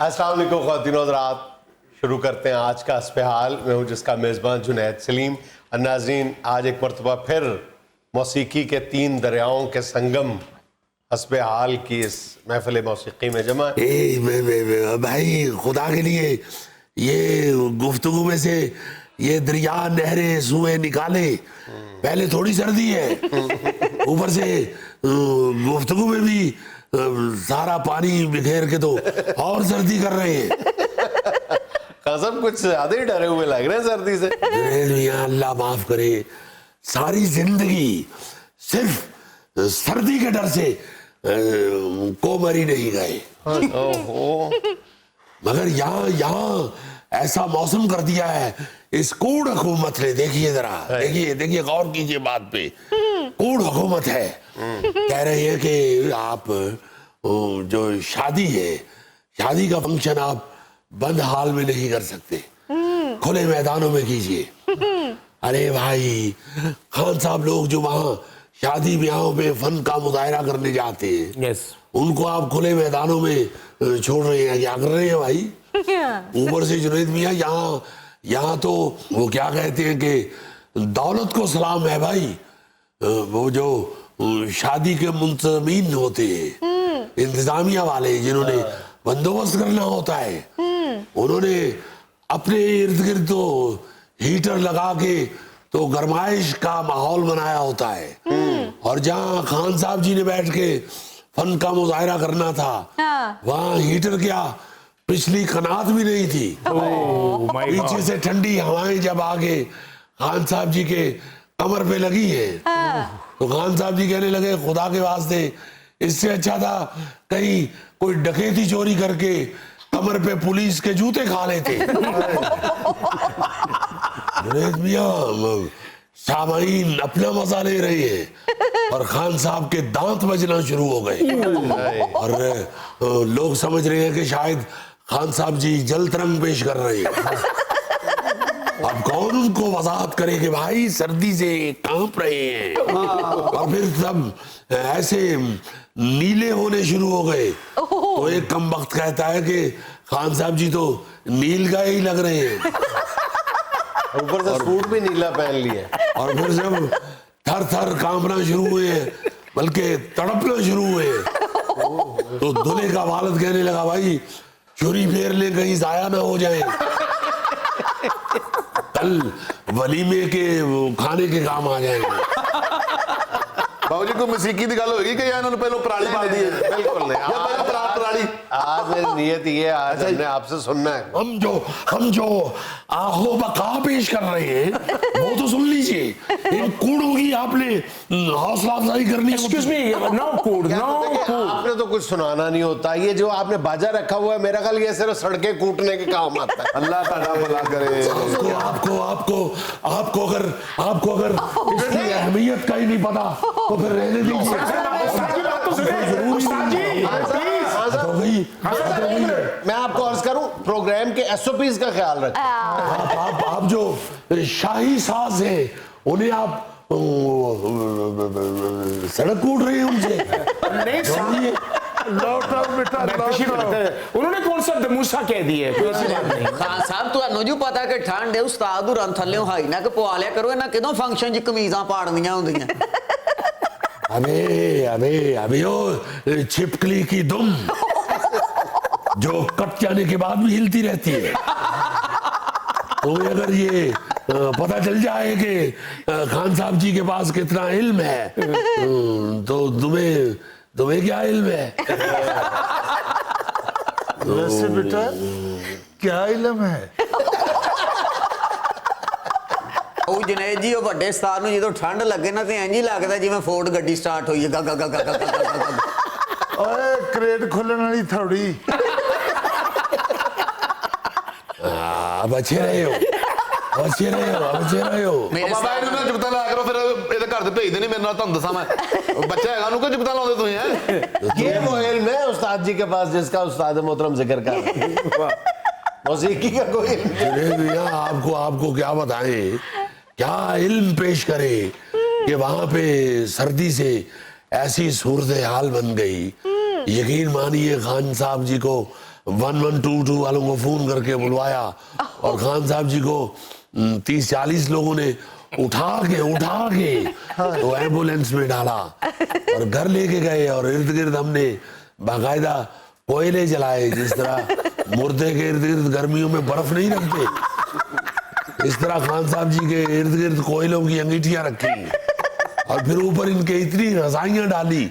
السلام علیکم خواتین و حضرات، شروع کرتے ہیں آج کا حسب حال. میں ہوں جس کا میزبان جنید سلیم. ناظرین، آج ایک مرتبہ پھر موسیقی کے 3 دریاؤں کے سنگم حسب حال کی اس محفل موسیقی میں جمع. بھائی خدا کے لیے یہ گفتگو میں سے یہ دریا نہریں سوئے نکالے. پہلے تھوڑی سردی ہے، اوپر سے گفتگو میں بھی سارا پانی بکھیر کے تو اور سردی کر رہے ہیں. قسم کچھ زیادہ ہی ڈرے ہوئے لگ رہے ہیں سردی سے. میاں اللہ معاف کرے، ساری زندگی صرف سردی کے ڈر سے کومر ہی نہیں گئے. مگر یہاں ایسا موسم کر دیا ہے اس کوڑ حکومت نے. دیکھیے ذرا، دیکھیے غور کیجئے بات پہ. کوڑ حکومت ہے، کہہ رہے ہیں کہ آپ جو شادی ہے، شادی کا فنکشن آپ بند حال میں نہیں کر سکتے، کھلے میدانوں میں کیجئے. ارے بھائی، خان صاحب لوگ جو وہاں شادی بیاہوں میں فن کا مظاہرہ کرنے جاتے ہیں، ان کو آپ کھلے میدانوں میں چھوڑ رہے ہیں. کیا کر رہے ہیں بھائی؟ اوپر سے جنید میاں یہاں تو وہ کیا کہتے ہیں کہ دولت کو سلام ہے بھائی. وہ جو شادی کے منتظمین ہوتے ہیں، انتظامیہ والے جنہوں نے بندوبست کرنا ہوتا ہے، انہوں نے اپنے ارد گرد تو ہیٹر لگا کے تو گرمائش کا ماحول بنایا ہوتا ہے. اور جہاں خان صاحب جی نے بیٹھ کے فن کا مظاہرہ کرنا تھا، وہاں ہیٹر کیا پچھلی قنات بھی نہیں تھی. پیچھے سے ٹھنڈی ہوائیں جب آگے خان صاحب جی کے کمر پہ لگی ہیں تو خان صاحب جی کہنے لگے خدا کے واسطے اس سے اچھا تھا کہیں کوئی ڈکیتی چوری کر کے کمر پہ پولیس کے جوتے کھا لیتے. جنید میاں، سامعین اپنا مزہ لے رہے ہیں اور خان صاحب کے دانت بجنا شروع ہو گئے اور لوگ سمجھ رہے ہیں کہ شاید خان صاحب جی جلد رنگ پیش کر رہے ہیں. اب کون ان کو وضاحت کرے کہ بھائی سردی سے کانپ رہے ہیں. اور پھر سب ایسے نیلے ہونے شروع ہو گئے تو ایک کم وقت کہتا ہے کہ خان صاحب جی تو نیل گائے ہی لگ رہے ہیں. اوپر سے سوٹ بھی نیلا پہن لیا. اور پھر جب تھر تھر کانپنا شروع ہوئے ہیں، بلکہ تڑپنا شروع ہوئے ہیں، تو دلہے کا والد کہنے لگا بھائی چھری پھیر لیں کہیں ضائع نہ ہو جائیں، کل ولیمے کے کھانے کے کام آ جائیں گے. باؤ جی کو موسیقی کی گل ہوگی کہ انہوں نے پہلو پرالی پا دی ہے؟ بالکل نہیں. آج میری نیت یہ ہے، آج ہم نے آپ سے سننا ہے. ہم جو آہو بقا پیش کر رہے ہیں وہ تو سن لیجئے. ان کوڑوں کی آپ نے حوصلہ افزائی کرنی ہے. آپ نے تو کچھ سنانا نہیں ہوتا. یہ جو آپ نے باجا رکھا ہوا ہے، میرا خیال یہ صرف سڑکیں کوٹنے کے کام آتا ہے. اللہ تعالیٰ بھلا کرے. آپ کو اگر اس کی اہمیت کا ہی نہیں پتا تو پھر رہنے دیجیے. میں آپ کو عرض کروں، پروگرام کے SOPs کا خیال رکھیں. آپ جو شاہی ساز ہیں انہیں آپ سڑک کوٹ رہے ہیں ان سے. انہوں نے کون سا دموسا کہہ دی ہے؟ خان صاحب تو جو پتا کہ ٹھنڈ ہے، استاد رن تھلے ہائی نہ کہ پوا لیا کرو نہ کدوں فنکشن چ کمیزاں پاڑنیاں ہوندیاں. ابھی وہ چھپکلی کی دم جو کٹ جانے کے بعد بھی ہلتی رہتی ہے. تو اگر یہ پتہ چل جائے کہ خان صاحب جی کے پاس کتنا علم ہے تو تمہیں کیا علم ہے؟ ویسے بیٹا کیا علم ہے؟ جنید جی وہ بڑے استاد نوں جدوں ٹھنڈ لگے نا تے انج ہی لگدا جویں فورڈ گڈی سٹارٹ ہوئی ہے. گا گا گا گا گا گا. اوے کریٹ کھولن والی تھوڑی. اب اچھے رہے ہو. بابا اینوں نہ جگتا لایا کرو، پھر ایدے گھر تے بھیج دینے میرے نال. تانوں دساں میں بچہ ہے انہوں کو جگتا لاؤندے تسی ہیں. یہ وہ علم ہے استاد جی کے پاس جس کا استاد محترم ذکر کر رہے ہیں. موسیقی کا کوئی علم نہیں. آپ کو کیا بتائیں، کیا علم پیش کرے کہ وہاں پہ سردی سے ایسی صورتحال بن گئی. یقین مانیے خان صاحب جی کو 1122 والوں کو فون کر کے بلوایا اور خان صاحب جی کو 30-40 لوگوں نے اٹھا کے وہ ایمبولینس میں ڈالا اور گھر لے کے گئے اور ارد گرد ہم نے باقاعدہ کوئلے جلائے، جس طرح مردے کے ارد گرد گرمیوں میں برف نہیں رکھتے، اس طرح خان صاحب جی کے ارد گرد کوئلوں کی انگیٹھیاں رکھی اور پھر اوپر ان کے اتنی رضائیاں ڈالی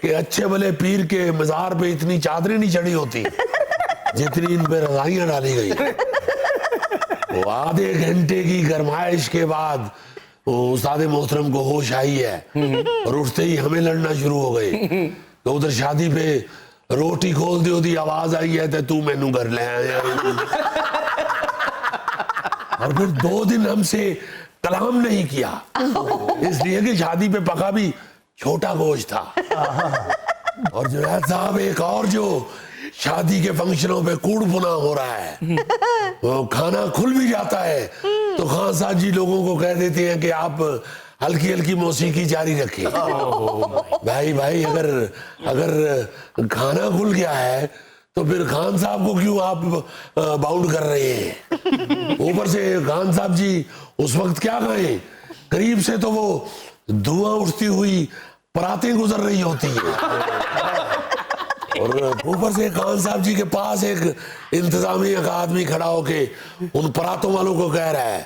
کہ اچھے بھلے پیر کے مزار پہ اتنی چادریں نہیں چڑھی ہوتی جتنی ان پہ رضائیاں ڈالی گئی۔ وہ آدھے گھنٹے کی گرمائش کے بعد استاد محترم کو ہوش آئی ہے اور اٹھتے ہی ہمیں لڑنا شروع ہو گئے تو ادھر شادی پہ روٹی کھول دی ہوتی آواز آئی ہے تو مینو گھر لے آیا، اور پھر 2 دن ہم سے کلام نہیں کیا، اس لیے کہ شادی پہ پکا بھی چھوٹا گوشت تھا۔ اور جنید صاحب ایک اور جو شادی کے فنکشنوں پہ کوڑ پنا ہو رہا ہے، وہ کھانا کھل بھی جاتا ہے تو خان صاحب جی لوگوں کو کہہ دیتے ہیں کہ آپ ہلکی ہلکی موسیقی جاری رکھیں۔ بھائی اگر کھانا کھل گیا ہے تو پھر خان صاحب کو کیوں آپ باؤنڈ کر رہے ہیں؟ اوپر سے خان صاحب جی اس وقت کیا کہیں، قریب سے تو وہ دھواں اٹھتی ہوئی پراتیں گزر رہی ہوتی ہیں اور اوپر سے خان صاحب جی کے پاس ایک انتظامیہ کا آدمی کھڑا ہو کے ان پراتوں والوں کو کہہ رہا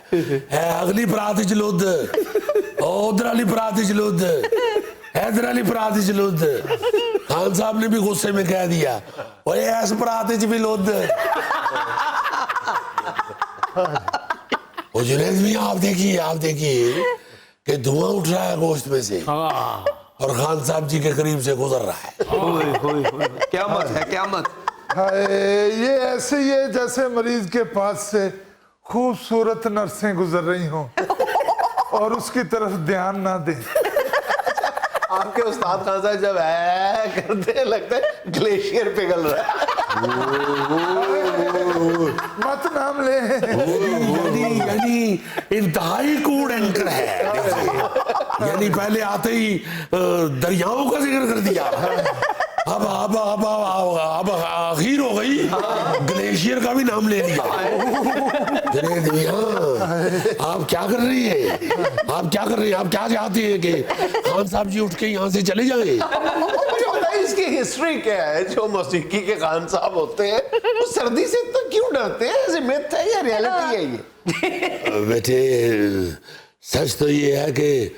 ہے اگلی پرات چلود، ادھر والی پرات چلود، ادھر والی پرات چلود۔ خان صاحب نے بھی غصے میں کہہ دیا اوے ایس پرات چ بھی لود۔ وہ جنید میاں آپ دیکھیے کہ دھواں اٹھ رہا ہے گوشت میں سے اور خان صاحب جی کے قریب سے گزر رہا ہے۔ قیامت ہے قیامت۔ یہ ایسے ہی ہے جیسے مریض کے پاس سے خوبصورت نرسیں گزر رہی ہوں اور اس کی طرف دھیان نہ دیں۔ آپ کے استاد خان صاحب جب کرتے ہیں لگتا ہے گلیشیئر پگھل رہا ہے۔ مت نام لے۔ یعنی انتہائی کوڑ اینکر ہے، یعنی پہلے آتے ہی دریاؤں کا ذکر کر دیا، اب آخر ہو گئی گلیشیئر کا بھی نام لے لیا۔ جنید میاں آپ کیا کر رہی ہیں؟ آپ کیا چاہتے ہیں کہ خان صاحب جی اٹھ کے یہاں سے چلے جائیں؟ اس کی ہسٹری کیا ہے؟ جو موسیقی کے خان صاحب ہوتے ہیں وہ سردی سے اتنا کیوں ڈرتے ہیں؟ ایسے میتھ ہے یا ریالٹی ہے یہ؟ بیٹے سچ تو یہ ہے کہ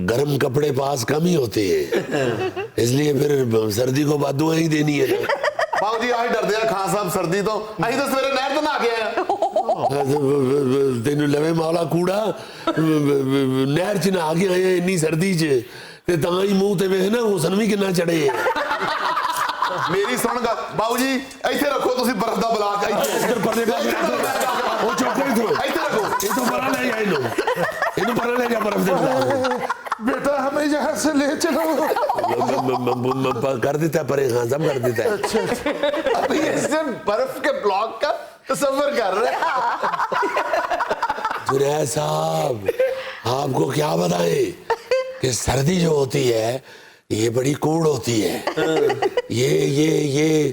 گرم کپڑے پاس کم ہی ہوتے ہیں، اس لیے پھر سردی کو بادوائیں ہی دینی ہے۔ باؤ جی آج ڈر دیا خان صاحب سردی تو اہی تو سویرے نہر تو نہ گیا تینوں لوے مولا کوڑا نہر چ نہ گیا ہے انی سردی چ تے تاں ہی منہ تے ویکھ نا حسن بھی کنا چڑھے۔ میری سن گا باؤ جی ایتھے رکھو تسی برف دا بلاک ادھر پردے کا وہ چوکے تو ایتھے رکھو یہ تو بڑا لے جائے لو، یہ تو بڑا لے جا برف دے بیٹا ہمیں یہاں سے لے چلو۔ کر دیتا ہے پرے خان صاحب کر دیتا ہے۔ ابھی اس دن برف کے بلاک کا تصور کر رہے ہیں۔ جنید صاحب آپ کو کیا بتائیں کہ سردی جو ہوتی ہے یہ بڑی کوڑ ہوتی ہے، یہ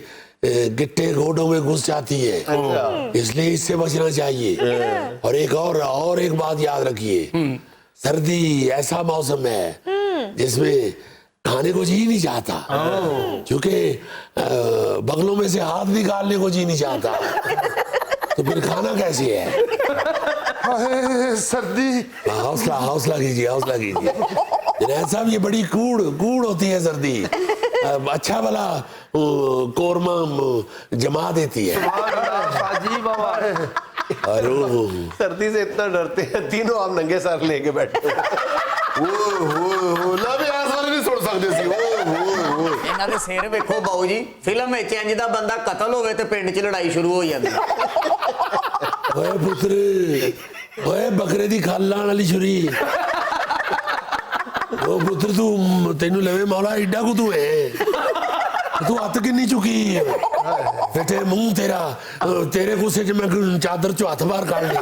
گٹے گوڑوں میں گھس جاتی ہے، اس لیے اس سے بچنا چاہیے۔ اور ایک بات یاد رکھیے، سردی ایسا موسم ہے جس میں کھانے کو جی نہیں چاہتا، کیونکہ بغلوں میں سے ہاتھ نکالنے کو جی نہیں چاہتا، تو پھر کھانا کیسے ہے؟ سردی۔ حوصلہ کیجیے جنید صاحب یہ بڑی کوڑ ہوتی ہے سردی، اچھا بھلا قورمہ جما دیتی ہے۔ سردی سے اتنا ڈرتے ہیں تینوں آپ ننگے سر لے کے بیٹھے ਇਹਨਾਂ ਦੇ ਸਿਰ ਵੇਖੋ ਬਾਊ ਜੀ, ਫਿਲਮ ਵਿੱਚ ਇੰਜ ਦਾ ਬੰਦਾ ਕਤਲ ਹੋਵੇ ਤੇ ਪਿੰਡ 'ਚ ਲੜਾਈ ਸ਼ੁਰੂ ਹੋ ਜਾਂਦੀ। ਓਏ ਪੁੱਤਰ, ਓਏ ਬੱਕਰੇ ਦੀ ਖੱਲ ਲਾਣ ਵਾਲੀ ਛੁਰੀ, ਉਹ ਪੁੱਤਰ ਤੈਨੂੰ ਲਵੇ ਮੌਲਾ ਏਡਾ ਕੁ ਤੂੰ ਹੈ, ਤੂੰ ਹੱਥ ਕਿੰਨੀ ਚੁੱਕੀ ਹੈ ਬੇਟੇ, ਮੂੰਹ ਤੇਰੇ ਗੁੱਸੇ 'ਚ ਮੈਂ ਚਾਦਰ 'ਚੋਂ ਹੱਥ ਬਾਹਰ ਕੱਢ ਲਿਆ।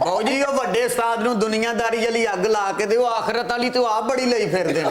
ਬਾਊ ਜੀ ਉਹ ਵੱਡੇ ਉਸਤਾਦ ਨੂੰ ਦੁਨੀਆਦਾਰੀ ਵਾਲੀ ਅੱਗ ਲਾ ਕੇ ਦਿਓ, ਆਖਰਤ ਵਾਲੀ ਤੇ ਆਪ ਬੜੀ ਲਈ ਫਿਰਦੇ ਨੇ।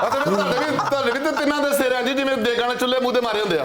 ਤੁਹਾਡੇ ਵੀ ਤੇ ਤਿੰਨਾਂ ਦੇ ਸਿਰ ਆ ਜੀ, ਜਿਵੇਂ ਦੇਗਾਂ ਚੁੱਲ੍ਹੇ ਮੂੰਹ ਤੇ ਮਾਰੇ ਹੁੰਦੇ ਆ।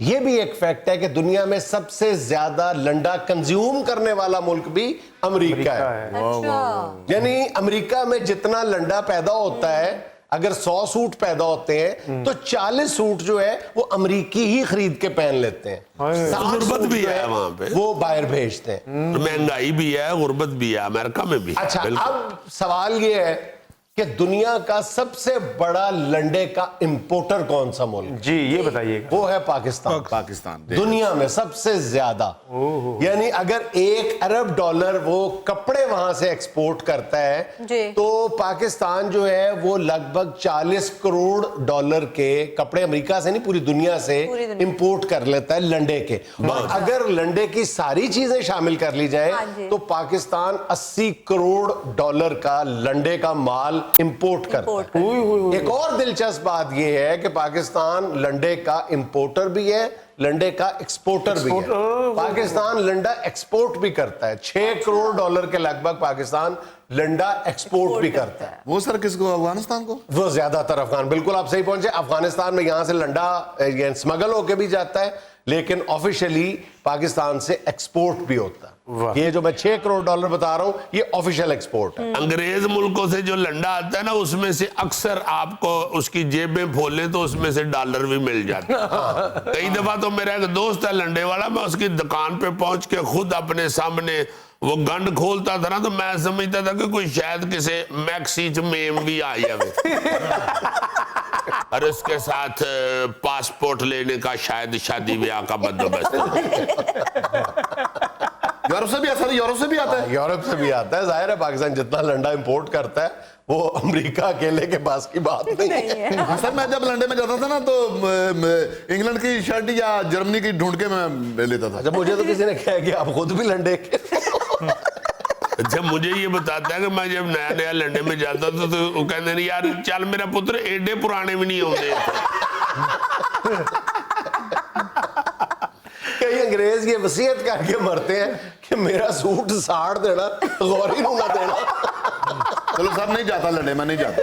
یہ بھی ایک فیکٹ ہے کہ دنیا میں سب سے زیادہ لنڈا کنزیوم کرنے والا ملک بھی امریکہ ہے. یعنی امریکہ میں جتنا لنڈا پیدا ہوتا ہے, اگر 100 سوٹ پیدا ہوتے ہیں تو 40 سوٹ جو ہے وہ امریکی ہی خرید کے پہن لیتے ہیں. غربت بھی ہے وہاں پہ, وہ باہر بھیجتے ہیں. مہنگائی بھی ہے, غربت بھی ہے, امریکہ میں بھی. اچھا, اب سوال یہ ہے کہ دنیا کا سب سے بڑا لنڈے کا امپورٹر کون سا ملک؟ جی یہ بتائیے. وہ ہے پاکستان. پاکستان دنیا میں سب سے زیادہ. یعنی اگر $1 ارب وہ کپڑے وہاں سے ایکسپورٹ کرتا ہے تو پاکستان جو ہے وہ لگ بھگ $40 کروڑ کے کپڑے امریکہ سے نہیں پوری دنیا سے امپورٹ کر لیتا ہے لنڈے کے. اور اگر لنڈے کی ساری چیزیں شامل کر لی جائیں تو پاکستان $80 کروڑ کا لنڈے کا مال امپورٹ کرتا ہے. ایک اور دلچسپ بات یہ ہے کہ پاکستان لنڈے کا امپورٹر بھی ہے, لنڈے کا ایکسپورٹر بھی ہے. پاکستان لنڈا ایکسپورٹ بھی کرتا ہے. $6 کروڑ کے لگ بھگ پاکستان لنڈا ایکسپورٹ بھی کرتا ہے. وہ سر کس کو, افغانستان کو؟ وہ زیادہ تر افغان. بالکل آپ صحیح پہنچے. افغانستان میں یہاں سے لنڈا سمگل ہو کے بھی جاتا ہے, لیکن آفیشلی پاکستان سے ایکسپورٹ بھی ہوتا ہے. یہ جو میں $6 کروڑ بتا رہا ہوں یہ آفیشل ایکسپورٹ ہے. انگریز ملکوں سے جو لنڈا آتا ہے نا, اس میں سے اکثر آپ کو اس کی جیب میں پھولیں تو اس میں سے ڈالر بھی مل جاتے ہیں. کئی دفعہ تو میرا ایک دوست ہے لنڈے والا, میں اس کی دکان پہ پہنچ کے خود اپنے سامنے وہ گنڈ کھولتا تھا نا, تو میں سمجھتا تھا کہ کوئی شاید کسی میکسی میم بھی آئی ہے اور اس کے ساتھ پاسپورٹ لینے کا شاید شادی بیاہ کا بندوبست. یورپ سے بھی ایسا, یورپ سے بھی آتا ہے. یورپ سے بھی آتا ہے. ظاہر ہے پاکستان جتنا لنڈا امپورٹ کرتا ہے وہ امریکہ اکیلے کے پاس کی بات نہیں ہے. سر میں جب لنڈے میں جاتا تھا نا تو انگلینڈ کی شرٹ یا جرمنی کی ڈھونڈ کے میں لیتا تھا. جب مجھے تو کسی نے کہا کہ آپ خود بھی لنڈے کے. جب مجھے یہ بتاتا ہے کہ میں جب نیا نیا لنڈے میں جاتا تھا تو وہ کہتے ہیں یار چل میرا پتر ایڈے پرانے بھی نہیں ہوتے. کئی انگریز یہ وصیت کر کے مرتے ہیں کہ میرا سوٹ ساڑ دینا, غوری نہ دینا. چلو سر نہیں جاتا لنڈے میں, نہیں جاتا.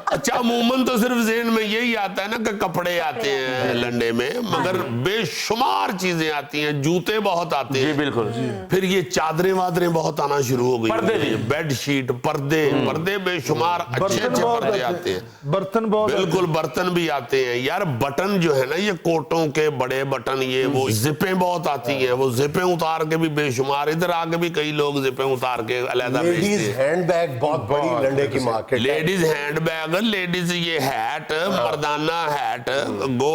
اچھا عموماً تو صرف ذہن میں یہی آتا ہے نا کہ کپڑے آتے ہیں لنڈے میں, مگر بے شمار چیزیں آتی ہیں. جوتے بہت آتے ہیں. جی بالکل. پھر یہ چادریں وادریں بہت آنا شروع ہو گئی, بیڈ شیٹ, پردے بے شمار اچھے اچھے پردے آتے ہیں. برتن بہت, بالکل برتن بھی آتے ہیں یار. بٹن جو ہے نا یہ کوٹوں کے بڑے بٹن, یہ وہ زپیں بہت آتی ہیں, وہ زپیں اتار کے بھی بے شمار. ادھر آ کے بھی کئی لوگ زپیں اتار کے علیحدہ بیچتے ہیں. لیڈیز ہینڈ بیگ بہت بڑی لنڈے کی market. Ladies hand bag, ladies یہ ہیٹ, مردانہ ہیٹ, گو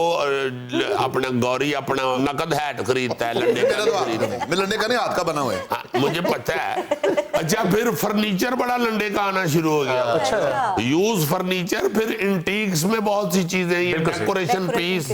اپنا گوری اپنا نقد ہیٹ خریدتا ہے, لنڈے کا نہیں خریدتا. میں لنڈے کا نہیں, ہاتھ کا بنا ہوا ہے. مجھے پتہ ہے. اچھا پھر فرنیچر بڑا لنڈے کا آنا شروع ہو گیا. یوز فرنیچر, پھر انٹیکس میں بہت سی چیزیں, یہ ڈیکوریشن پیس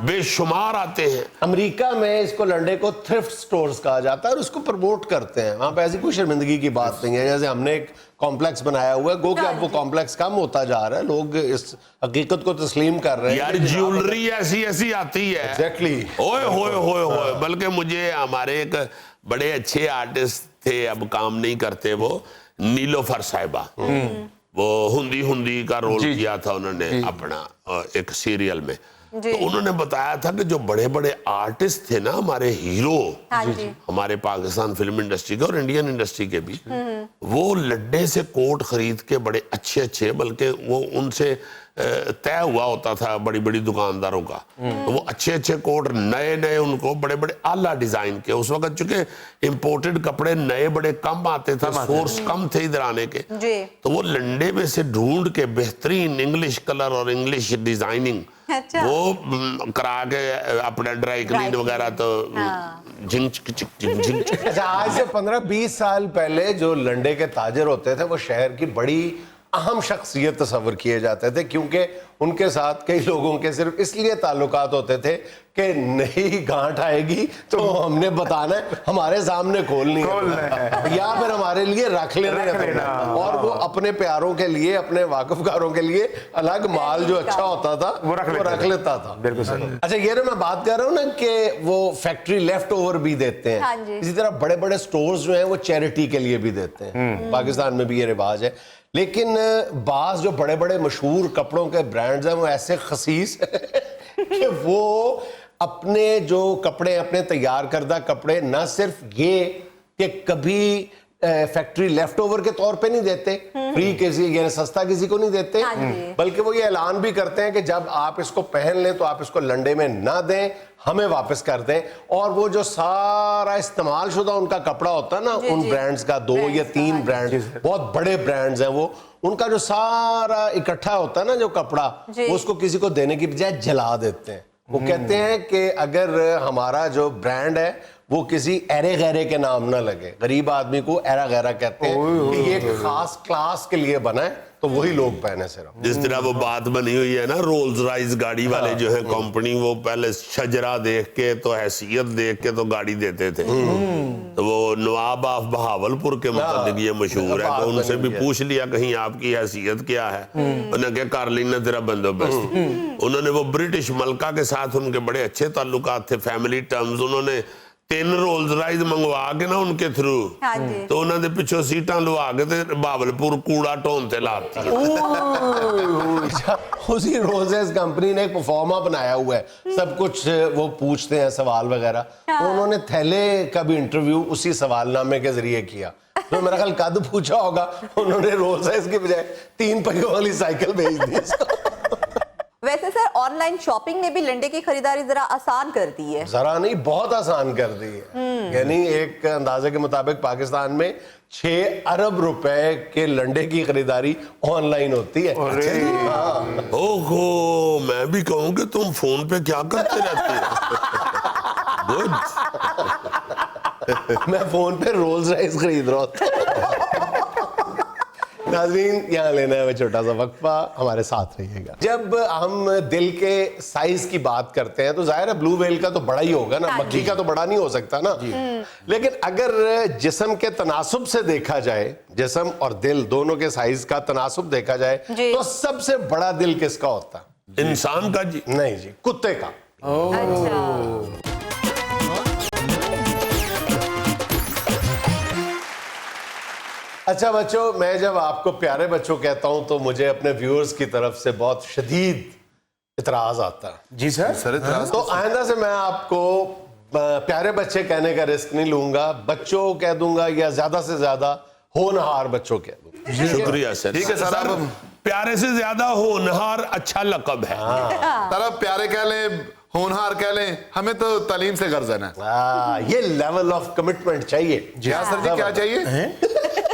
بے شمار آتے ہیں. امریکہ میں اس کو لنڈے کو تھرفٹ سٹورز کہا جاتا ہے اور اس کو پروموٹ کرتے ہیں. وہاں پہ ایسی کوئی شرمندگی کی بات نہیں ہے. جیسے ہم نے ایک کمپلیکس بنایا ہوا ہے, گو کہ اب وہ کمپلیکس کم ہوتا جا رہا ہے, لوگ اس حقیقت کو تسلیم کر رہے ہیں. یار جیولری ایسی آتی ہے. ایگزیکٹلی. اوئے ہوئے ہوئے ہوئے. بلکہ مجھے ہمارے ایک بڑے اچھے آرٹسٹ تھے, اب کام نہیں کرتے, وہ نیلوفر صاحبہ, وہ ہندی کا رول کیا تھا انہوں نے اپنا ایک سیریل میں. تو انہوں نے بتایا تھا کہ جو بڑے بڑے آرٹسٹ تھے نا ہمارے ہیرو, ہمارے پاکستان فلم انڈسٹری کے اور انڈین انڈسٹری کے بھی, وہ لڈے سے کوٹ خرید کے بڑے اچھے, بلکہ وہ ان سے طے ہوا ہوتا تھا بڑی بڑی دکانداروں کا, تو وہ اچھے کوٹ نئے ان کو بڑے اعلیٰ ڈیزائن کے. اس وقت چونکہ امپورٹڈ کپڑے نئے بڑے کم آتے تھے, سورس کم تھے ادھر آنے کے, تو وہ لنڈے میں سے ڈھونڈ کے بہترین انگلش کلر اور انگلش ڈیزائننگ وہ کرا کے اپنا ڈرائی کلین وغیرہ, تو آج سے 15-20 سال پہلے جو لنڈے کے تاجر ہوتے تھے وہ شہر کی بڑی اہم شخصیت تصور کیے جاتے تھے, کیونکہ ان کے ساتھ کئی لوگوں کے صرف اس لیے تعلقات ہوتے تھے کہ نئی گانٹ آئے گی تو ہم نے بتانا ہے, ہمارے سامنے کھولنی ہے یا پھر ہمارے لیے رکھ لینا, اور وہ اپنے پیاروں کے لیے, اپنے واقفکاروں کے لیے الگ مال جو اچھا ہوتا تھا وہ رکھ لیتا تھا. بالکل صحیح. اچھا یہ میں بات کر رہا ہوں نا کہ وہ فیکٹری لیفٹ اوور بھی دیتے ہیں, اسی طرح بڑے بڑے سٹورز جو ہیں وہ چیریٹی کے لیے بھی دیتے ہیں. پاکستان میں بھی یہ رواج ہے. لیکن بعض جو بڑے بڑے مشہور کپڑوں کے برانڈز ہیں وہ ایسے خسیس کہ وہ اپنے جو کپڑے اپنے تیار کردہ کپڑے نہ صرف یہ کہ کبھی فیکٹری لیفٹ اوور کے طور پہ نہیں دیتے فری کسی یعنی سستا کسی کو نہیں دیتے بلکہ وہ یہ اعلان بھی کرتے ہیں کہ جب آپ اس کو پہن لیں تو آپ اس کو لنڈے میں نہ دیں ہمیں واپس کر دیں اور وہ جو سارا استعمال شدہ ان کا کپڑا ہوتا ہے نا ان برانڈز کا 2 یا 3 برانڈ بہت بڑے برانڈز ہیں وہ ان کا جو سارا اکٹھا ہوتا ہے نا جو کپڑا وہ اس کو کسی کو دینے کی بجائے جلا دیتے ہیں وہ کہتے ہیں کہ اگر ہمارا جو برانڈ ہے وہ کسی ایرے غیرے کے نام نہ لگے غریب آدمی کو ایرا غیرہ کہتے ہیں کہ یہ ایک خاص کلاس کے لیے بنا ہے تو وہی لوگ پہنے صرف جس طرح وہ بات بنی ہوئی ہے نا رولز رائز گاڑی والے جو ہیں کمپنی وہ پہلے شجرا دیکھ کے تو حیثیت دیکھ کے تو گاڑی دیتے تھے تو وہ نواب آف بہاولپور کے متعلق یہ مشہور ہے تو ان سے بھی پوچھ لیا کہیں آپ کی حیثیت کیا ہے انہوں نے کہا کر لینا تیرا بندوبست انہوں نے وہ برٹش ملکہ کے ساتھ ان کے بڑے اچھے تعلقات تھے فیملی ٹرمز انہوں نے 3 رولز رائز منگوا کے نا ان کے تھرو تو انہوں نے پچھو سیٹاں لوا کے تے بہاولپور کوڑا ٹونتے لاتی اسی روزز کمپنی نے ایک پرفارما بنایا ہوا ہے سب کچھ وہ پوچھتے ہیں سوال وغیرہ تو انہوں نے تھیلے کا بھی انٹرویو اسی سوال نامے کے ذریعے کیا تو میرا خیال قد پوچھا ہوگا انہوں نے رولز رائز کی بجائے 3 پہیوں والی سائیکل بھیج دی اس کو ویسے سر آن لائن شاپنگ نے بھی لنڈے کی خریداری ذرا آسان کر دی ہے ذرا نہیں بہت آسان کر دی ہے یعنی ایک اندازے کے مطابق پاکستان میں 6 ارب روپے کے لنڈے کی خریداری آن لائن ہوتی ہے اوہو میں بھی کہوں کہ تم فون پہ کیا کرتے رہتے ہو میں فون پہ رولز رائز خرید رہا ہوتا ناظرین یہاں لینا ہے وہ چھوٹا سا وقفہ ہمارے ساتھ رہیے گا جب ہم دل کے سائز کی بات کرتے ہیں تو ظاہر ہے بلو ویل کا تو بڑا ہی ہوگا نا مکھی کا تو بڑا نہیں ہو سکتا نا لیکن اگر جسم کے تناسب سے دیکھا جائے جسم اور دل دونوں کے سائز کا تناسب دیکھا جائے تو سب سے بڑا دل کس کا ہوتا ہے انسان کا جی نہیں جی کتے کا اچھا بچوں میں جب آپ کو پیارے بچوں کہتا ہوں تو مجھے اپنے ویورز کی طرف سے بہت شدید اعتراض آتا ہے جی سر تو آئندہ سے میں آپ کو پیارے بچے کہنے کا رسک نہیں لوں گا بچوں کہہ دوں گا یا زیادہ سے زیادہ ہونہار بچوں کہہ دوں گا شکریہ سر ٹھیک ہے سر پیارے سے زیادہ ہونہار اچھا لقب ہے سر آپ پیارے کہہ لیں ہونہار کہہ لیں ہمیں تو تعلیم سے غرض ہے نا یہ لیول آف کمٹمنٹ چاہیے کیا سر جی کیا چاہیے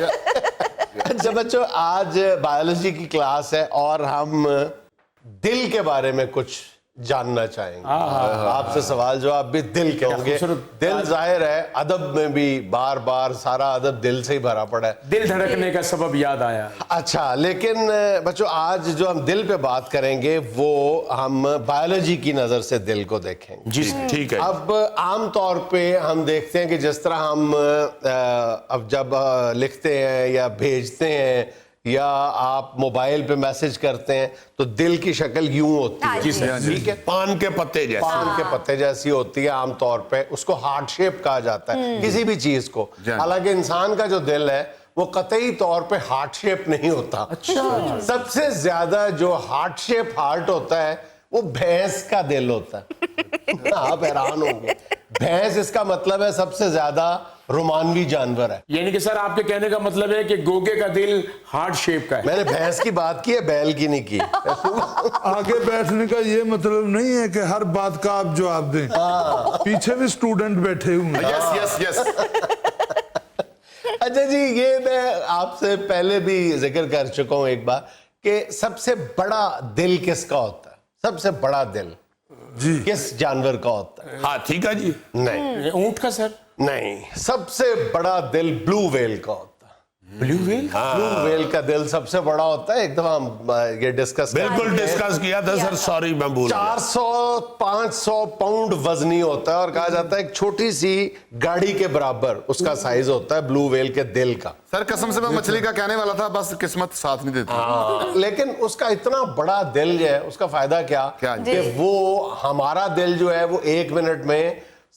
اچھا بچوں آج بایولوجی کی کلاس ہے اور ہم دل کے بارے میں کچھ جاننا چاہیں گے آپ سے سوال جواب بھی دل کے ہوں گے دل ظاہر ہے ادب میں بھی بار بار سارا ادب دل سے ہی بھرا پڑا ہے دل دھڑکنے کا سبب یاد آیا اچھا لیکن بچوں آج جو ہم دل پہ بات کریں گے وہ ہم بایولوجی کی نظر سے دل کو دیکھیں گے جی ٹھیک ہے اب عام طور پہ ہم دیکھتے ہیں کہ جس طرح ہم اب جب لکھتے ہیں یا بھیجتے ہیں یا آپ موبائل پہ میسج کرتے ہیں تو دل کی شکل یوں ہوتی ہے ٹھیک ہے پان کے پتے جیسے پان کے پتے جیسی ہوتی ہے عام طور پہ اس کو ہارٹ شیپ کہا جاتا ہے کسی بھی چیز کو حالانکہ انسان کا جو دل ہے وہ قطعی طور پہ ہارٹ شیپ نہیں ہوتا سب سے زیادہ جو ہارٹ شیپ ہارٹ ہوتا ہے وہ بھینس کا دل ہوتا ہے آپ حیران ہوں گے بھینس اس کا مطلب ہے سب سے زیادہ رومانوی جانور ہے یعنی کہ سر آپ کے کہنے کا مطلب ہے کہ گوگے کا دل ہارٹ شیپ کا ہے میں نے بھینس کی بات کی ہے بیل کی نہیں کی آگے بیٹھنے کا یہ مطلب نہیں ہے کہ ہر بات کا آپ جواب دیں پیچھے بھی اسٹوڈنٹ بیٹھے ہوئے یس یس یس اچھا جی یہ میں آپ سے پہلے بھی ذکر کر چکا ہوں ایک بار کہ سب سے بڑا دل کس کا ہوتا ہے سب سے بڑا دل جی کس جانور کا ہوتا ہے ہاتھی کا جی نہیں اونٹ کا سر نہیں سب سے بڑا دل بلو ویل کا ہوتا ہے بلو ویل بلو ویل کا دل سب سے بڑا ہوتا ہے ایک دفعہ ہم یہ ڈسکس بالکل ڈسکس کیا تھا سر سوری میں بھول گیا 400-500 پاؤنڈ وزنی ہوتا ہے اور کہا جاتا ہے ایک چھوٹی سی گاڑی کے برابر اس کا سائز ہوتا ہے بلو ویل کے دل کا سر قسم سے میں مچھلی کا کہنے والا تھا بس قسمت ساتھ نہیں دیتی لیکن اس کا اتنا بڑا دل جو ہے اس کا فائدہ کیا کہ وہ ہمارا دل جو ہے وہ 1 منٹ میں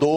2